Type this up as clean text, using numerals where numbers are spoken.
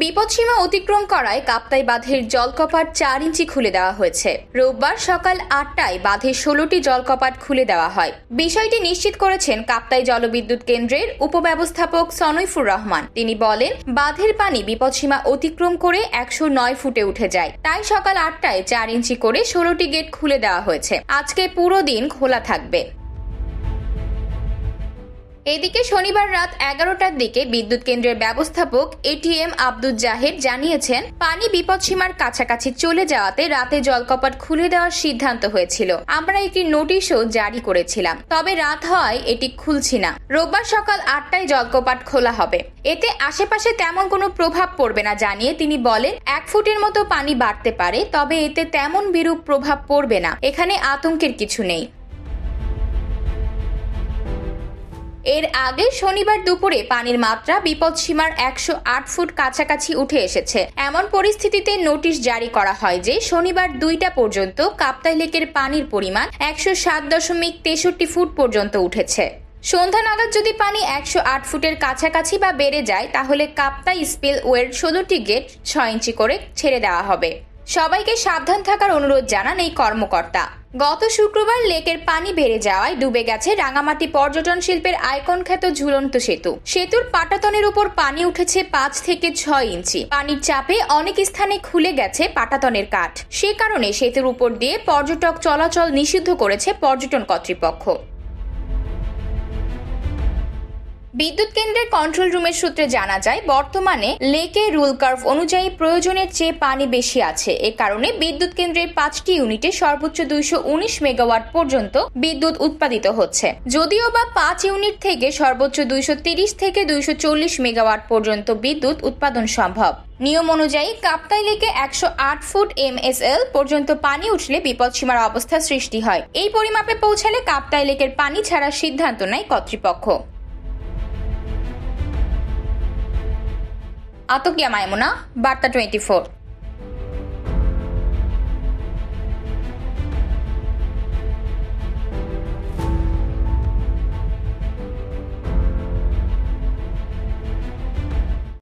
বিপদসীমা অতিক্রম করায় কাপ্তাই বাঁধের জলকপাট 4 ইঞ্চি খুলে দেওয়া হয়েছে। রোববার সকাল 8টায় বাঁধের 16টি জলকপাট খুলে দেওয়া হয়। বিষয়টি নিশ্চিত করেছেন কাপ্তাই জলবিদ্যুৎ কেন্দ্রের উপব্যবস্থাপক সনইফুর রহমান। তিনি বলেন, বাঁধের পানি বিপদসীমা অতিক্রম করে 109 ফুটে উঠে যায়, তাই সকাল 8টায় 4 ইঞ্চি করে 16টি গেট খুলে দেওয়া হয়েছে। আজকে পুরো দিন খোলা থাকবে। এদিকে শনিবার রাত 11টার দিকে বিদ্যুৎ কেন্দ্রের ব্যবস্থাপক এটিএম আব্দুল জাহের জানিয়েছেন, পানি বিপদসীমার কাছাকাছি চলে যাওয়াতে রাতে জলকপাট খুলে দেওয়ার সিদ্ধান্ত হয়েছিল। আমরা একটি নোটিশও জারি করেছিলাম, তবে রাত হওয়ায় এটি খুলছি না। রোববার সকাল 8টায় জলকপাট খোলা হবে। এতে আশেপাশে তেমন কোনো প্রভাব পড়বে না জানিয়ে তিনি বলেন, 1 ফুটের মতো পানি বাড়তে পারে, তবে এতে তেমন বিরূপ প্রভাব পড়বে না। এখানে আতঙ্কের কিছু নেই। এর আগে শনিবার দুপুরে পানির মাত্রা বিপদসীমার 108 ফুট কাছাকাছি উঠে এসেছে। এমন পরিস্থিতিতে নোটিশ জারি করা হয় যে শনিবার 2টা পর্যন্ত কাপ্তাই লেকের পানির পরিমাণ 107.63 ফুট পর্যন্ত উঠেছে। সন্ধ্যা নাগাদ যদি পানি 108 ফুটের কাছাকাছি বা বেড়ে যায়, তাহলে কাপ্তাই স্পিলওয়ের 16টি গেট 6 ইঞ্চি করে ছেড়ে দেওয়া হবে। সবাইকে সাবধান থাকার অনুরোধ জানান এই কর্মকর্তা। গত শুক্রবার লেকের পানি বেড়ে যাওয়ায় ডুবে গেছে রাঙামাটি পর্যটন শিল্পের আইকন খ্যাত ঝুলন্ত সেতু। সেতুর পাটাতনের উপর পানি উঠেছে 5 থেকে 6 ইঞ্চি। পানির চাপে অনেক স্থানে খুলে গেছে পাটাতনের কাঠ। সে কারণে সেতুর উপর দিয়ে পর্যটক চলাচল নিষিদ্ধ করেছে পর্যটন কর্তৃপক্ষ। বিদ্যুৎ কেন্দ্রের কন্ট্রোল রুমের সূত্রে জানা যায়, বর্তমানে লেকে রুল কার্ভ অনুযায়ী প্রয়োজনের চেয়ে পানি বেশি আছে। এ কারণে বিদ্যুৎ কেন্দ্রের 5টি ইউনিটে সর্বোচ্চ 219 মেগাওয়াট পর্যন্ত বিদ্যুৎ উৎপাদিত হচ্ছে। যদিও বা 5 ইউনিট থেকে সর্বোচ্চ 230 থেকে 240 মেগাওয়াট পর্যন্ত বিদ্যুৎ উৎপাদন সম্ভব। নিয়ম অনুযায়ী কাপ্তাই লেকে 108 ফুট MSL পর্যন্ত পানি উঠলে বিপদসীমার অবস্থা সৃষ্টি হয়। এই পরিমাপে পৌঁছালে কাপ্তাই লেকের পানি ছাড়ার সিদ্ধান্ত নেয় কর্তৃপক্ষ। আতকিয়া মাইমুনা, বার্তা 24।